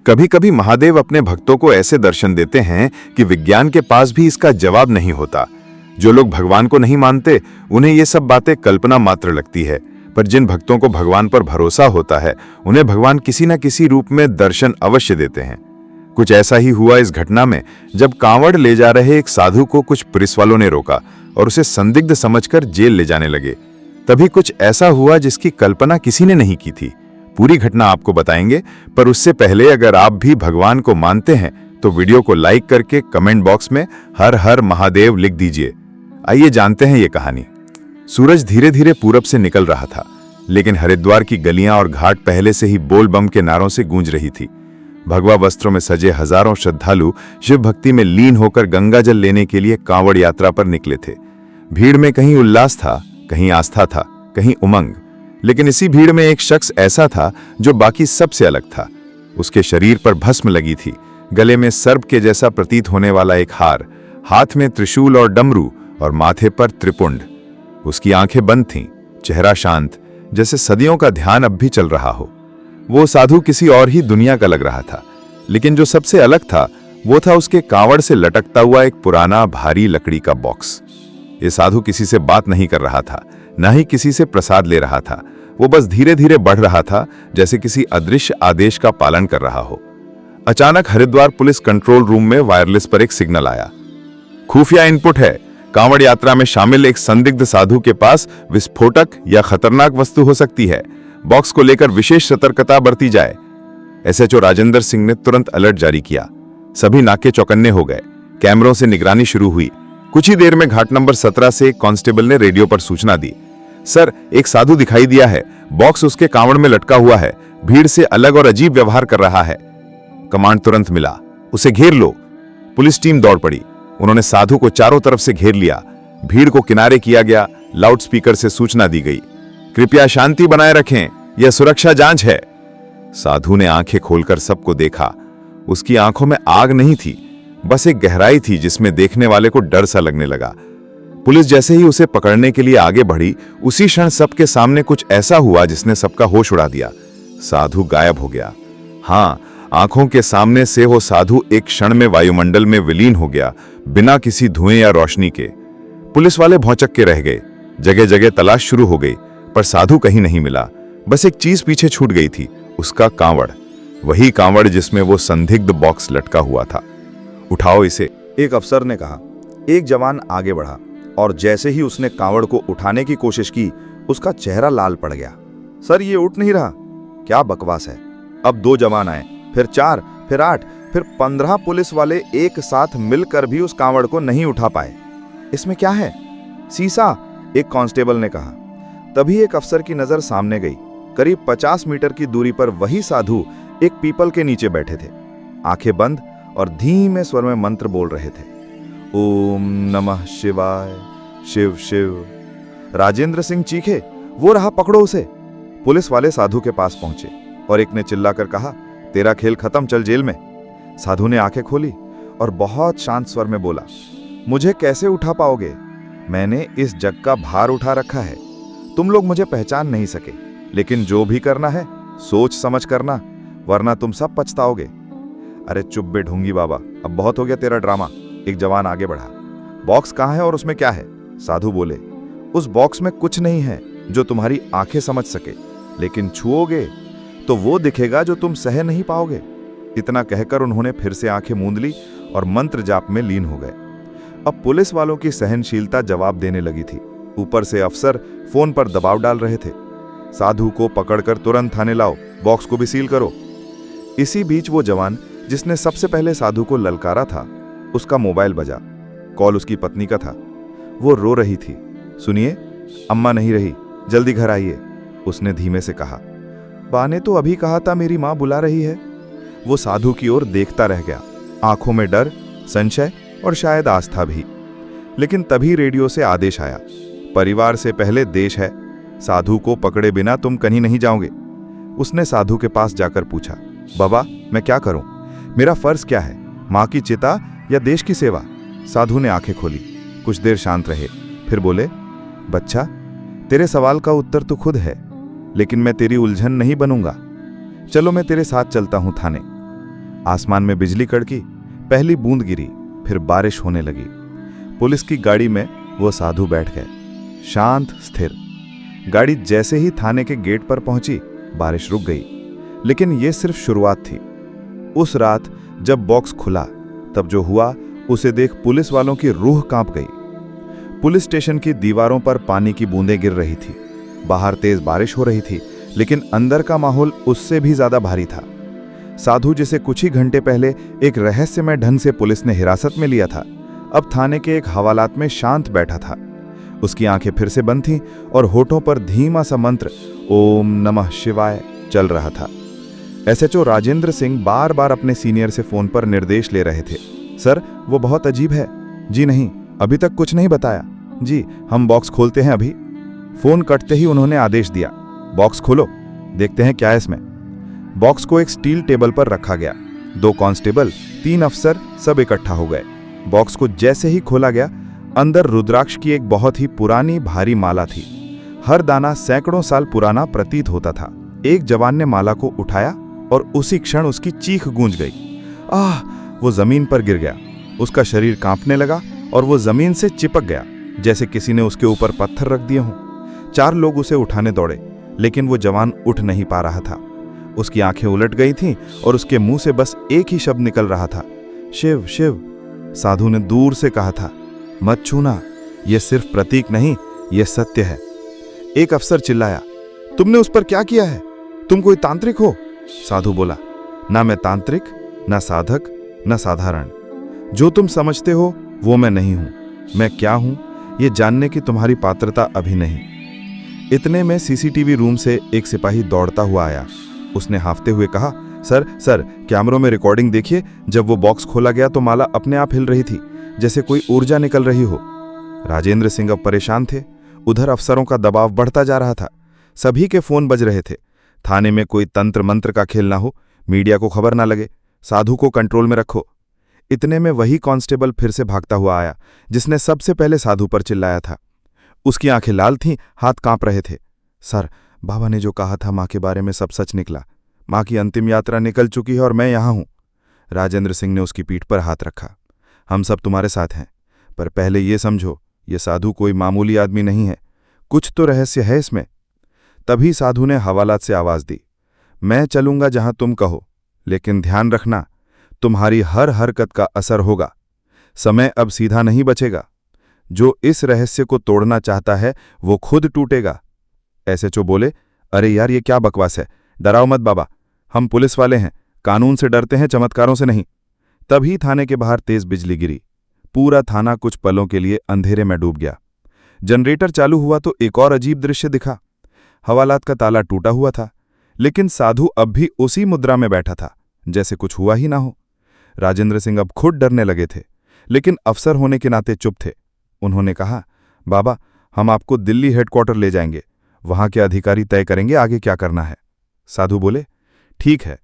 कभी कभी महादेव अपने भक्तों को ऐसे दर्शन देते हैं कि विज्ञान के पास भी इसका जवाब नहीं होता। जो लोग भगवान को नहीं मानते उन्हें ये सब बातें कल्पना मात्र लगती है, पर जिन भक्तों को भगवान पर भरोसा होता है उन्हें भगवान किसी न किसी रूप में दर्शन अवश्य देते हैं। कुछ ऐसा ही हुआ इस घटना में, जब कांवड़ ले जा रहे एक साधु को कुछ पुलिस वालों ने रोका और उसे संदिग्ध समझकर जेल ले जाने लगे। तभी कुछ ऐसा हुआ जिसकी कल्पना किसी ने नहीं की थी। पूरी घटना आपको बताएंगे, पर उससे पहले अगर आप भी भगवान को मानते हैं तो वीडियो को लाइक करके कमेंट बॉक्स में हर हर महादेव लिख दीजिए। आइए जानते हैं ये कहानी। सूरज धीरे धीरे पूरब से निकल रहा था, लेकिन हरिद्वार की गलियां और घाट पहले से ही बोल बम के नारों से गूंज रही थी। भगवा वस्त्रों में सजे हजारों श्रद्धालु शिव भक्ति में लीन होकर गंगा जल लेने के लिए कांवड़ यात्रा पर निकले थे। भीड़ में कहीं उल्लास था, कहीं आस्था था, कहीं उमंग। लेकिन इसी भीड़ में एक शख्स ऐसा था जो बाकी सबसे अलग था। उसके शरीर पर भस्म लगी थी, गले में सर्प के जैसा प्रतीत होने वाला एक हार, हाथ में त्रिशूल और डमरू और माथे पर त्रिपुंड। उसकी आंखें बंद थीं, चेहरा शांत, जैसे सदियों का ध्यान अब भी चल रहा हो। वो साधु किसी और ही दुनिया का लग रहा था, लेकिन जो सबसे अलग था वो था उसके कांवड़ से लटकता हुआ एक पुराना भारी लकड़ी का बॉक्स। ये साधु किसी से बात नहीं कर रहा था, न ही किसी से प्रसाद ले रहा था। वो बस धीरे धीरे बढ़ रहा था, जैसे किसी अदृश्य आदेश का पालन कर रहा हो। अचानक हरिद्वार पुलिस कंट्रोल रूम में वायरलेस पर एक सिग्नल आया। खुफिया इनपुट है, कांवड़ यात्रा में शामिल एक संदिग्ध साधु के पास विस्फोटक या खतरनाक वस्तु हो सकती है। बॉक्स को लेकर विशेष सतर्कता बरती जाए। एसएचओ राजेंद्र सिंह ने तुरंत अलर्ट जारी किया। सभी नाके चौकन्ने हो गए। कैमरों से निगरानी शुरू हुई। कुछ ही देर में घाट नंबर 17 से एक कांस्टेबल ने रेडियो पर सूचना दी। सर, एक साधु दिखाई दिया है। बॉक्स उसके कांवड़ में लटका हुआ है। भीड़ से अलग और अजीब व्यवहार कर रहा है। कमांड तुरंत मिला, उसे घेर लो। पुलिस टीम दौड़ पड़ी। उन्होंने साधु को चारों तरफ से घेर लिया। भीड़ को किनारे किया गया। लाउडस्पीकर से सूचना दी गई, कृपया शांति बनाए रखें, यह सुरक्षा जांच है। साधु ने आंखें खोलकर सबको देखा। उसकी आंखों में आग नहीं थी, बस एक गहराई थी जिसमें देखने वाले को डर सा लगने लगा। पुलिस जैसे ही उसे पकड़ने के लिए आगे बढ़ी, उसी क्षण सबके सामने कुछ ऐसा हुआ जिसने सबका होश उड़ा दिया। साधु गायब हो गया। हाँ, आंखों के सामने से वो साधु एक क्षण में वायुमंडल में विलीन हो गया, बिना किसी धुएं या रोशनी के। पुलिस वाले भौंचक के रह गए। जगह जगह तलाश शुरू हो गई, पर साधु कहीं नहीं मिला। बस एक चीज पीछे छूट गई थी, उसका कांवड़। वही कांवड़ जिसमें वो संदिग्ध बॉक्स लटका हुआ था। उठाओ इसे, एक अफसर ने कहा। एक जवान आगे बढ़ा और जैसे ही उसने कांवड़ को उठाने की कोशिश की, उसका चेहरा लाल पड़ गया। सर, ये उठ नहीं रहा। क्या बकवास है। अब 2 जवान आए, फिर 4, फिर 8, फिर 15 पुलिस वाले एक साथ मिलकर भी उस कांवड़ को नहीं उठा पाए। इसमें क्या है? शीशा, एक कांस्टेबल ने कहा। तभी एक अफसर की नजर सामने गई। करीब 50 मीटर की दूरी पर वही साधु एक पीपल के नीचे बैठे थे, आंखें बंद और धीमे स्वर में मंत्र बोल रहे थे। ओम नमः शिवाय, शिव शिव। राजेंद्र सिंह चीखे, वो रहा, पकड़ो उसे। पुलिस वाले साधु के पास पहुंचे और एक ने चिल्लाकर कहा, तेरा खेल खत्म, चल जेल में। साधु ने आंखें खोली और बहुत शांत स्वर में बोला, मुझे कैसे उठा पाओगे? मैंने इस जग का भार उठा रखा है। तुम लोग मुझे पहचान नहीं सके, लेकिन जो भी करना है सोच समझ करना, वरना तुम सब पछताओगे। अरे चुप बे ढूंगी बाबा, अब बहुत हो गया तेरा ड्रामा। एक जवान आगे बढ़ा। बॉक्स कहाँ है और उसमें क्या है? साधु बोले, उस बॉक्स में कुछ नहीं है जो तुम्हारी आंखें समझ सके, लेकिन छुओगे तो वो दिखेगा जो तुम सह नहीं पाओगे। इतना कहकर उन्होंने फिर से आंखें मूंद ली और मंत्र जाप में लीन हो गए। अब पुलिस वालों की सहनशीलता जवाब देने लगी थी। ऊपर से अफसर फोन पर दबाव डाल रहे थे, साधु को पकड़कर तुरंत थाने लाओ, बॉक्स को भी सील करो। इसी बीच वो जवान जिसने सबसे पहले साधु को ललकारा था, उसका मोबाइल बजा। कॉल उसकी पत्नी का था। वो रो रही थी। सुनिए, अम्मा नहीं रही, जल्दी घर आइए, उसने धीमे से कहा। बा ने तो अभी कहा था मेरी मां बुला रही है। वो साधु की ओर देखता रह गया, आंखों में डर, संशय और शायद आस्था भी। लेकिन तभी रेडियो से आदेश आया, परिवार से पहले देश है, साधु को पकड़े बिना तुम कहीं नहीं जाओगे। उसने साधु के पास जाकर पूछा, बाबा मैं क्या करूं? मेरा फर्ज क्या है, मां की चिता या देश की सेवा? साधु ने आंखें खोली, कुछ देर शांत रहे, फिर बोले, बच्चा तेरे सवाल का उत्तर तो खुद है, लेकिन मैं तेरी उलझन नहीं बनूंगा। चलो मैं तेरे साथ चलता हूं थाने। आसमान में बिजली कड़की, पहली बूंद गिरी, फिर बारिश होने लगी। पुलिस की गाड़ी में वो साधु बैठ गए, शांत स्थिर। गाड़ी जैसे ही थाने के गेट पर पहुंची, बारिश रुक गई। लेकिन यह सिर्फ शुरुआत थी। उस रात जब बॉक्स खुला, तब जो हुआ उसे देख पुलिस वालों की रूह कांप गई। पुलिस स्टेशन की दीवारों पर पानी की बूंदें गिर रही थी, बाहर तेज बारिश हो रही थी, लेकिन अंदर का माहौल उससे भी ज्यादा भारी था। साधु, जिसे कुछ ही घंटे पहले एक रहस्यमय ढंग से पुलिस ने हिरासत में लिया था, अब थाने के एक हवालात में शांत बैठा था। उसकी आंखें फिर से बंद थीं और होठों पर धीमा सा मंत्र ओम नमः शिवाय चल रहा था। एसएचओ राजेंद्र सिंह बार बार अपने सीनियर से फोन पर निर्देश ले रहे थे। सर, वो बहुत अजीब है। जी नहीं, अभी तक कुछ नहीं बताया। जी, हम बॉक्स खोलते हैं अभी। फोन कटते ही उन्होंने आदेश दिया, बॉक्स खोलो, देखते हैं क्या है इसमें। बॉक्स को एक स्टील टेबल पर रखा गया। 2 कांस्टेबल, 3 अफसर सब इकट्ठा हो गए। बॉक्स को जैसे ही खोला गया, अंदर रुद्राक्ष की एक बहुत ही पुरानी भारी माला थी। हर दाना सैकड़ों साल पुराना प्रतीत होता था। एक जवान ने माला को उठाया और उसी क्षण उसकी चीख गूंज गई। आह! वो जमीन पर गिर गया। उसका शरीर कांपने लगा और वो जमीन से चिपक गया, जैसे किसी ने उसके ऊपर पत्थर रख दिए हों। 4 लोग उसे उठाने दौड़े, लेकिन वो जवान उठ नहीं पा रहा था। उसकी आंखें उलट गई थीं और उसके मुंह से बस एक ही शब्द निकल रहा था, शिव शिव। साधु ने दूर से कहा था, मत छूना, यह सिर्फ प्रतीक नहीं, यह सत्य है। एक अफसर चिल्लाया, तुमने उस पर क्या किया है? तुम कोई तांत्रिक हो? साधु बोला, ना मैं तांत्रिक, ना साधक, ना साधारण। जो तुम समझते हो वो मैं नहीं हूं। मैं क्या हूं ये जानने की तुम्हारी पात्रता अभी नहीं। इतने में सीसीटीवी रूम से एक सिपाही दौड़ता हुआ आया। उसने हांफते हुए कहा, सर, कैमरों में रिकॉर्डिंग देखिए। जब वो बॉक्स खोला गया तो माला अपने आप हिल रही थी, जैसे कोई ऊर्जा निकल रही हो। राजेंद्र सिंह अब परेशान थे। उधर अफसरों का दबाव बढ़ता जा रहा था। सभी के फोन बज रहे थे। थाने में कोई तंत्र मंत्र का खेल ना हो, मीडिया को खबर ना लगे, साधु को कंट्रोल में रखो। इतने में वही कांस्टेबल फिर से भागता हुआ आया, जिसने सबसे पहले साधु पर चिल्लाया था। उसकी आंखें लाल थीं, हाथ कांप रहे थे। सर, बाबा ने जो कहा था मां के बारे में सब सच निकला। मां की अंतिम यात्रा निकल चुकी है और मैं यहां हूं। राजेंद्र सिंह ने उसकी पीठ पर हाथ रखा। हम सब तुम्हारे साथ हैं, पर पहले ये समझो, ये साधु कोई मामूली आदमी नहीं है। कुछ तो रहस्य है इसमें। तभी साधु ने हवालात से आवाज दी, मैं चलूंगा जहां तुम कहो, लेकिन ध्यान रखना, तुम्हारी हर हरकत का असर होगा। समय अब सीधा नहीं बचेगा। जो इस रहस्य को तोड़ना चाहता है वो खुद टूटेगा। एसएचओ बोले, अरे यार, ये क्या बकवास है? डराओ मत बाबा, हम पुलिस वाले हैं, कानून से डरते हैं, चमत्कारों से नहीं। तभी थाने के बाहर तेज बिजली गिरी। पूरा थाना कुछ पलों के लिए अंधेरे में डूब गया। जनरेटर चालू हुआ तो एक और अजीब दृश्य दिखा। हवालात का ताला टूटा हुआ था, लेकिन साधु अब भी उसी मुद्रा में बैठा था, जैसे कुछ हुआ ही ना हो। राजेंद्र सिंह अब खुद डरने लगे थे, लेकिन अफसर होने के नाते चुप थे। उन्होंने कहा, बाबा, हम आपको दिल्ली हेडक्वार्टर ले जाएंगे, वहां के अधिकारी तय करेंगे आगे क्या करना है। साधु बोले, ठीक है,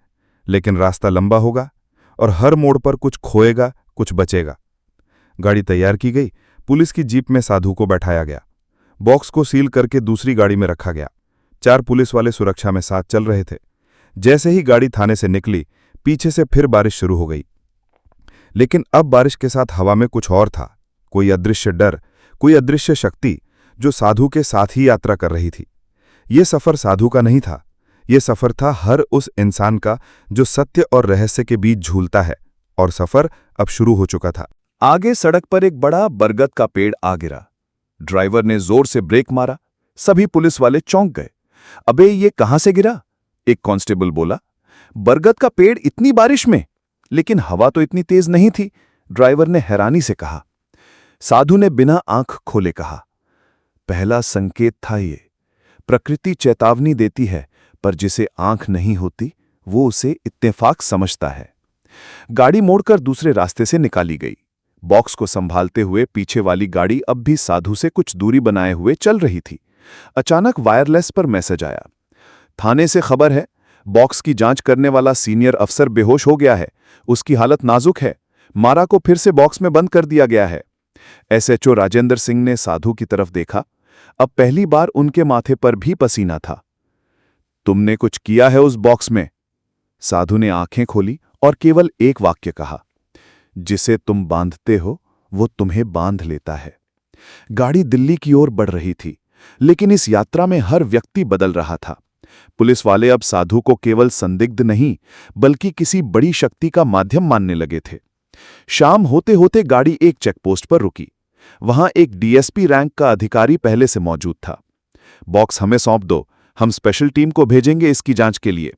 लेकिन रास्ता लंबा होगा और हर मोड़ पर कुछ खोएगा, कुछ बचेगा। गाड़ी तैयार की गई। पुलिस की जीप में साधु को बैठाया गया। बॉक्स को सील करके दूसरी गाड़ी में रखा गया। 4 पुलिस वाले सुरक्षा में साथ चल रहे थे। जैसे ही गाड़ी थाने से निकली, पीछे से फिर बारिश शुरू हो गई। लेकिन अब बारिश के साथ हवा में कुछ और था, कोई अदृश्य डर, कोई अदृश्य शक्ति जो साधु के साथ ही यात्रा कर रही थी। ये सफर साधु का नहीं था, ये सफर था हर उस इंसान का जो सत्य और रहस्य के बीच झूलता है। और सफर अब शुरू हो चुका था। आगे सड़क पर एक बड़ा बरगद का पेड़ आ गिरा। ड्राइवर ने जोर से ब्रेक मारा। सभी पुलिस वाले चौंक गए। अबे, ये कहां से गिरा? एक कांस्टेबल बोला। बरगद का पेड़ इतनी बारिश में? लेकिन हवा तो इतनी तेज नहीं थी, ड्राइवर ने हैरानी से कहा। साधु ने बिना आंख खोले कहा, पहला संकेत था ये। प्रकृति चेतावनी देती है, पर जिसे आंख नहीं होती वो उसे इत्तेफाक समझता है। गाड़ी मोड़कर दूसरे रास्ते से निकाली गई। बॉक्स को संभालते हुए पीछे वाली गाड़ी अब भी साधु से कुछ दूरी बनाए हुए चल रही थी। अचानक वायरलेस पर मैसेज आया, थाने से खबर है, बॉक्स की जांच करने वाला सीनियर अफसर बेहोश हो गया है, उसकी हालत नाजुक है, मारा को फिर से बॉक्स में बंद कर दिया गया है। एसएचओ राजेंद्र सिंह ने साधु की तरफ देखा। अब पहली बार उनके माथे पर भी पसीना था। तुमने कुछ किया है उस बॉक्स में? साधु ने आंखें खोली और केवल एक वाक्य कहा, जिसे तुम बांधते हो वो तुम्हें बांध लेता है। गाड़ी दिल्ली की ओर बढ़ रही थी, लेकिन इस यात्रा में हर व्यक्ति बदल रहा था। पुलिस वाले अब साधु को केवल संदिग्ध नहीं, बल्कि किसी बड़ी शक्ति का माध्यम मानने लगे थे। शाम होते होते गाड़ी एक चेकपोस्ट पर रुकी। वहां एक डीएसपी रैंक का अधिकारी पहले से मौजूद था। बॉक्स हमें सौंप दो, हम स्पेशल टीम को भेजेंगे इसकी जांच के लिए।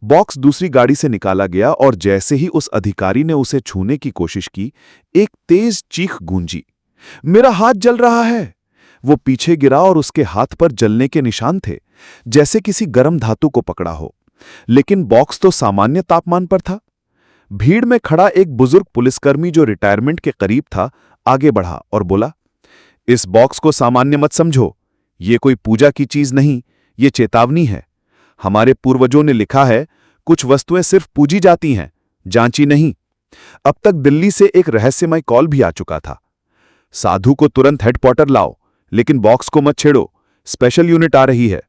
बॉक्स दूसरी गाड़ी से निकाला गया और जैसे ही उस अधिकारी ने उसे छूने की कोशिश की, एक तेज चीख गूंजी, मेरा हाथ जल रहा है। वो पीछे गिरा और उसके हाथ पर जलने के निशान थे, जैसे किसी गर्म धातु को पकड़ा हो। लेकिन बॉक्स तो सामान्य तापमान पर था। भीड़ में खड़ा एक बुजुर्ग पुलिसकर्मी जो रिटायरमेंट के करीब था, आगे बढ़ा और बोला, इस बॉक्स को सामान्य मत समझो, ये कोई पूजा की चीज नहीं, ये चेतावनी है। हमारे पूर्वजों ने लिखा है, कुछ वस्तुएं सिर्फ पूजी जाती हैं, जांची नहीं। अब तक दिल्ली से एक रहस्यमय कॉल भी आ चुका था। साधु को तुरंत हेडक्वार्टर लाओ, लेकिन बॉक्स को मत छेड़ो, स्पेशल यूनिट आ रही है।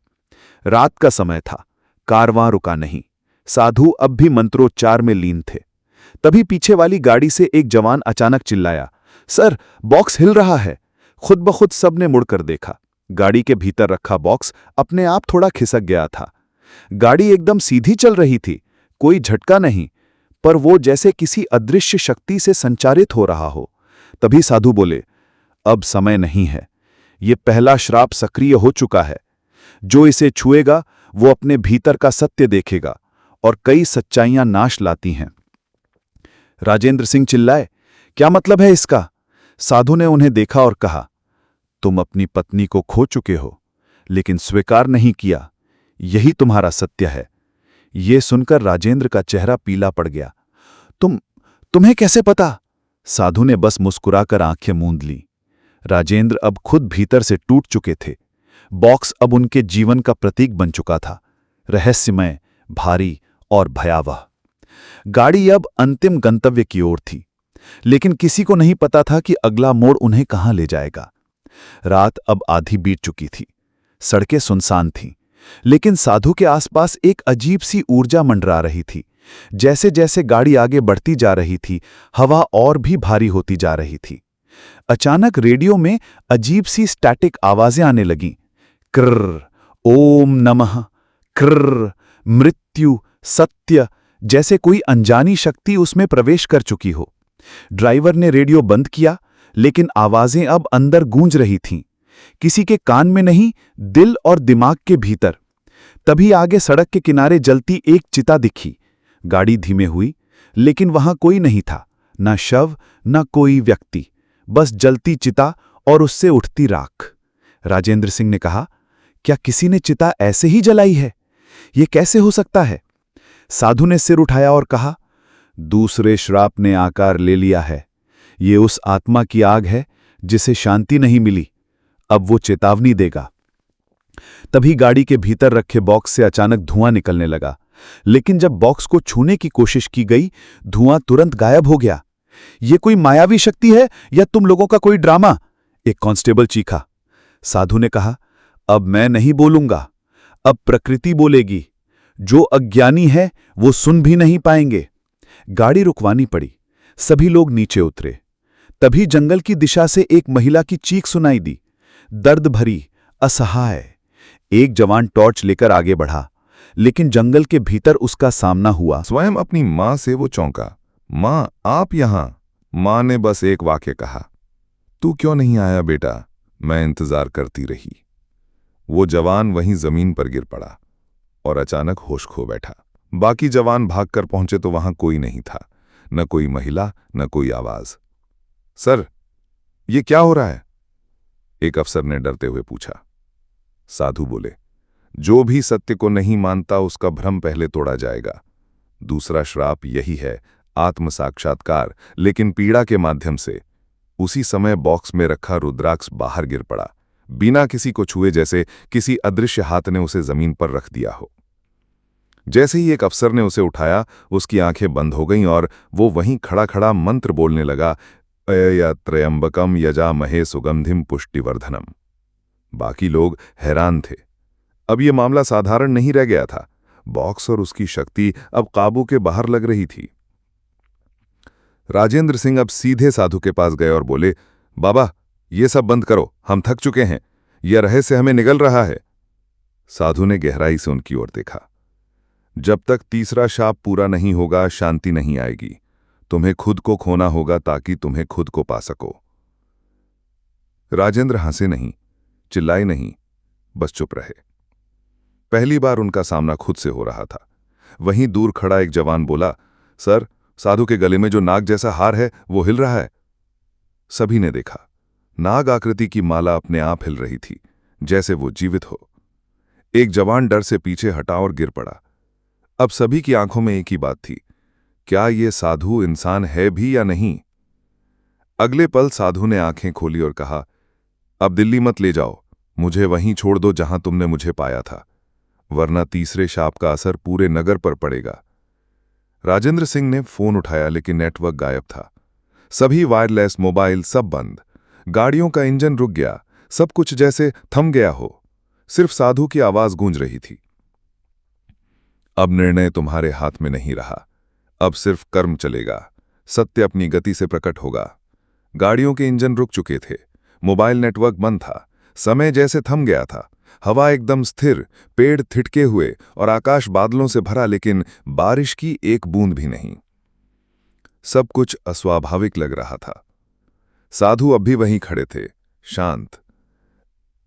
रात का समय था, कारवां रुका नहीं। साधु अब भी मंत्रोच्चार में लीन थे। तभी पीछे वाली गाड़ी से एक जवान अचानक चिल्लाया, सर, बॉक्स हिल रहा है। खुद ब खुद सबने मुड़कर देखा। गाड़ी के भीतर रखा बॉक्स अपने आप थोड़ा खिसक गया था। गाड़ी एकदम सीधी चल रही थी, कोई झटका नहीं, पर वो जैसे किसी अदृश्य शक्ति से संचारित हो रहा हो। तभी साधु बोले, अब समय नहीं है, ये पहला श्राप सक्रिय हो चुका है। जो इसे छुएगा वो अपने भीतर का सत्य देखेगा और कई सच्चाइयां नाश लाती हैं। राजेंद्र सिंह चिल्लाए, क्या मतलब है इसका? साधु ने उन्हें देखा और कहा, तुम अपनी पत्नी को खो चुके हो, लेकिन स्वीकार नहीं किया, यही तुम्हारा सत्य है। ये सुनकर राजेंद्र का चेहरा पीला पड़ गया। तुम्हें कैसे पता? साधु ने बस मुस्कुराकर आंखें मूंद ली। राजेंद्र अब खुद भीतर से टूट चुके थे। बॉक्स अब उनके जीवन का प्रतीक बन चुका था, रहस्यमय, भारी और भयावह। गाड़ी अब अंतिम गंतव्य की ओर थी, लेकिन किसी को नहीं पता था कि अगला मोड़ उन्हें कहां ले जाएगा। रात अब आधी बीत चुकी थी, सड़कें सुनसान थीं, लेकिन साधु के आसपास एक अजीब सी ऊर्जा मंडरा रही थी। जैसे जैसे गाड़ी आगे बढ़ती जा रही थी, हवा और भी भारी होती जा रही थी। अचानक रेडियो में अजीब सी स्टैटिक आवाजें आने लगीं, कृर, ओम नमः, कृर, मृत्यु, सत्य, जैसे कोई अनजानी शक्ति उसमें प्रवेश कर चुकी हो। ड्राइवर ने रेडियो बंद किया, लेकिन आवाजें अब अंदर गूंज रही थीं, किसी के कान में नहीं, दिल और दिमाग के भीतर। तभी आगे सड़क के किनारे जलती एक चिता दिखी। गाड़ी धीमे हुई, लेकिन वहां कोई नहीं था, ना शव, ना कोई व्यक्ति, बस जलती चिता और उससे उठती राख। राजेंद्र सिंह ने कहा, क्या किसी ने चिता ऐसे ही जलाई है? ये कैसे हो सकता है? साधु ने सिर उठाया और कहा, दूसरे श्राप ने आकार ले लिया है। ये उस आत्मा की आग है जिसे शांति नहीं मिली, अब वो चेतावनी देगा। तभी गाड़ी के भीतर रखे बॉक्स से अचानक धुआं निकलने लगा, लेकिन जब बॉक्स को छूने की कोशिश की गई, धुआं तुरंत गायब हो गया। ये कोई मायावी शक्ति है या तुम लोगों का कोई ड्रामा? एक कांस्टेबल चीखा। साधु ने कहा, अब मैं नहीं बोलूंगा, अब प्रकृति बोलेगी। जो अज्ञानी है वो सुन भी नहीं पाएंगे। गाड़ी रुकवानी पड़ी, सभी लोग नीचे उतरे। तभी जंगल की दिशा से एक महिला की चीख सुनाई दी, दर्द भरी, असहाय। एक जवान टॉर्च लेकर आगे बढ़ा, लेकिन जंगल के भीतर उसका सामना हुआ। स्वयं अपनी मां से वो चौंका, मां, आप यहां? मां ने बस एक वाक्य कहा, तू क्यों नहीं आया बेटा? मैं इंतजार करती रही। वो जवान वहीं जमीन पर गिर पड़ा और अचानक होश खो बैठा। बाकी जवान भागकर पहुंचे तो वहां कोई नहीं था, न कोई महिला, न कोई आवाज। सर, ये क्या हो रहा है? एक अफसर ने डरते हुए पूछा। साधु बोले, जो भी सत्य को नहीं मानता उसका भ्रम पहले तोड़ा जाएगा। दूसरा श्राप यही है, आत्म साक्षात्कार, लेकिन पीड़ा के माध्यम से। उसी समय बॉक्स में रखा रुद्राक्ष बाहर गिर पड़ा, बिना किसी को छुए, जैसे किसी अदृश्य हाथ ने उसे जमीन पर रख दिया हो। जैसे ही एक अफसर ने उसे उठाया, उसकी आंखें बंद हो गईं और वो वहीं खड़ा खड़ा मंत्र बोलने लगा, त्र्यंबकम यजामहे सुगंधिम पुष्टिवर्धनम। बाकी लोग हैरान थे। अब ये मामला साधारण नहीं रह गया था। बॉक्स और उसकी शक्ति अब काबू के बाहर लग रही थी। राजेंद्र सिंह अब सीधे साधु के पास गए और बोले, बाबा ये सब बंद करो, हम थक चुके हैं, यह रहस्य हमें निगल रहा है। साधु ने गहराई से उनकी ओर देखा। जब तक तीसरा शाप पूरा नहीं होगा शांति नहीं आएगी। तुम्हें खुद को खोना होगा ताकि तुम्हें खुद को पा सको। राजेंद्र हंसे नहीं, चिल्लाए नहीं, बस चुप रहे। पहली बार उनका सामना खुद से हो रहा था। वहीं दूर खड़ा एक जवान बोला, सर, साधु के गले में जो नाग जैसा हार है वो हिल रहा है। सभी ने देखा, नाग आकृति की माला अपने आप हिल रही थी, जैसे वो जीवित हो। एक जवान डर से पीछे हटा और गिर पड़ा। अब सभी की आंखों में एक ही बात थी, क्या ये साधु इंसान है भी या नहीं। अगले पल साधु ने आंखें खोली और कहा, अब दिल्ली मत ले जाओ, मुझे वहीं छोड़ दो जहां तुमने मुझे पाया था, वरना तीसरे शाप का असर पूरे नगर पर पड़ेगा। राजेंद्र सिंह ने फोन उठाया लेकिन नेटवर्क गायब था। सभी वायरलेस मोबाइल सब बंद। गाड़ियों का इंजन रुक गया, सब कुछ जैसे थम गया हो। सिर्फ साधु की आवाज गूंज रही थी, अब निर्णय तुम्हारे हाथ में नहीं रहा, अब सिर्फ कर्म चलेगा, सत्य अपनी गति से प्रकट होगा। गाड़ियों के इंजन रुक चुके थे, मोबाइल नेटवर्क बंद था, समय जैसे थम गया था। हवा एकदम स्थिर, पेड़ थिटके हुए और आकाश बादलों से भरा, लेकिन बारिश की एक बूंद भी नहीं। सब कुछ अस्वाभाविक लग रहा था। साधु अब भी वहीं खड़े थे, शांत,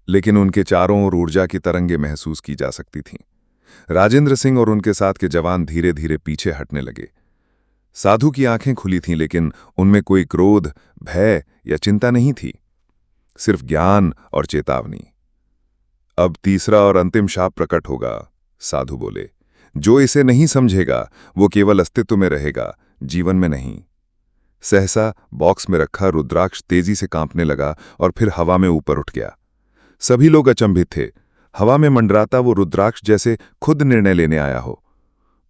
लेकिन उनके चारों ओर ऊर्जा की तरंगें महसूस की जा सकती थीं। राजेंद्र सिंह और उनके साथ के जवान धीरे धीरे पीछे हटने लगे। साधु की आंखें खुली थीं, लेकिन उनमें कोई क्रोध, भय या चिंता नहीं थी, सिर्फ ज्ञान और चेतावनी। अब तीसरा और अंतिम शाप प्रकट होगा, साधु बोले। जो इसे नहीं समझेगा वो केवल अस्तित्व में रहेगा, जीवन में नहीं। सहसा बॉक्स में रखा रुद्राक्ष तेजी से कांपने लगा और फिर हवा में ऊपर उठ गया। सभी लोग अचंभित थे। हवा में मंडराता वो रुद्राक्ष जैसे खुद निर्णय लेने आया हो।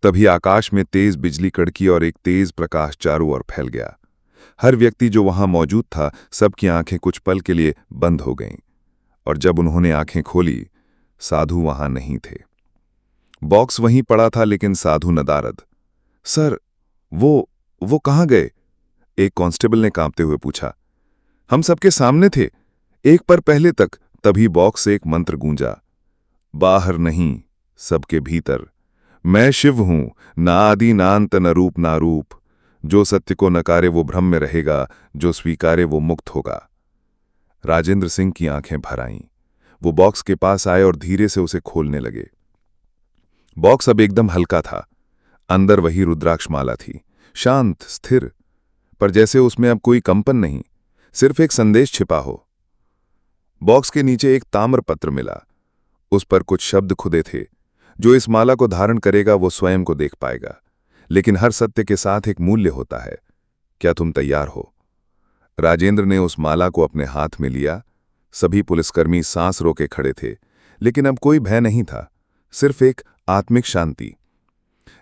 तभी आकाश में तेज बिजली कड़की और एक तेज प्रकाश चारों ओर फैल गया। हर व्यक्ति जो वहां मौजूद था, सबकी आंखें कुछ पल के लिए बंद हो गईं, और जब उन्होंने आंखें खोली, साधु वहां नहीं थे। बॉक्स वहीं पड़ा था, लेकिन साधु नदारद। सर, वो कहाँ गए? एक कांस्टेबल ने कांपते हुए पूछा। हम सबके सामने थे, एक पर पहले तक। तभी बॉक्स से एक मंत्र गूंजा, बाहर नहीं, सबके भीतर। मैं शिव हूं, ना आदि ना अंत, न रूप ना रूप। जो सत्य को नकारे वो भ्रम में रहेगा, जो स्वीकारे वो मुक्त होगा। राजेंद्र सिंह की आंखें भर आईं। वो बॉक्स के पास आए और धीरे से उसे खोलने लगे। बॉक्स अब एकदम हल्का था। अंदर वही रुद्राक्ष माला थी, शांत, स्थिर, पर जैसे उसमें अब कोई कंपन नहीं, सिर्फ एक संदेश छिपा हो। बॉक्स के नीचे एक ताम्र पत्र मिला। उस पर कुछ शब्द खुदे थे, जो इस माला को धारण करेगा वो स्वयं को देख पाएगा। लेकिन हर सत्य के साथ एक मूल्य होता है। क्या तुम तैयार हो? राजेंद्र ने उस माला को अपने हाथ में लिया। सभी पुलिसकर्मी सांस रोके खड़े थे, लेकिन अब कोई भय नहीं था, सिर्फ एक आत्मिक शांति।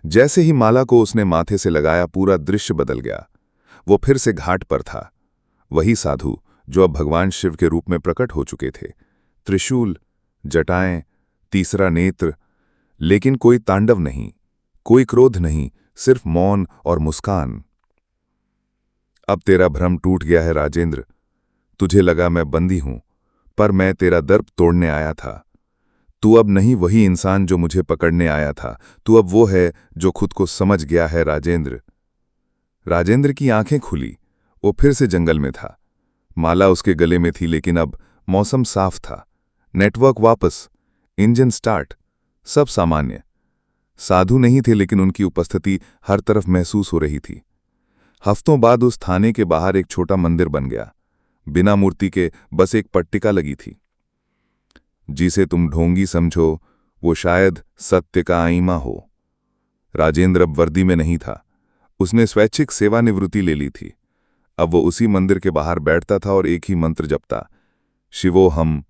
जैसे ही माला को उसने माथे से लगाया, पूरा दृश्य बदल गया। वो फिर से घाट पर था, वही साधु जो अब भगवान शिव के रूप में प्रकट हो चुके थे। त्रिशूल, जटाएं, तीसरा नेत्र, लेकिन कोई तांडव नहीं, कोई क्रोध नहीं, सिर्फ मौन और मुस्कान। अब तेरा भ्रम टूट गया है राजेंद्र। तुझे लगा मैं बंदी हूं, पर मैं तेरा दर्प तोड़ने आया था। तू अब नहीं वही इंसान जो मुझे पकड़ने आया था, तू अब वो है जो खुद को समझ गया है राजेंद्र। राजेंद्र की आंखें खुली। वो फिर से जंगल में था। माला उसके गले में थी, लेकिन अब मौसम साफ था, नेटवर्क वापस, इंजन स्टार्ट, सब सामान्य। साधु नहीं थे, लेकिन उनकी उपस्थिति हर तरफ महसूस हो रही थी। हफ्तों बाद उस थाने के बाहर एक छोटा मंदिर बन गया, बिना मूर्ति के, बस एक पट्टिका लगी थी। जिसे तुम ढोंगी समझो, वो शायद सत्य का आईमा हो। राजेंद्र अब वर्दी में नहीं था, उसने स्वैच्छिक सेवानिवृत्ति ले ली थी। अब वो उसी मंदिर के बाहर बैठता था और एक ही मंत्र जपता, शिवोहम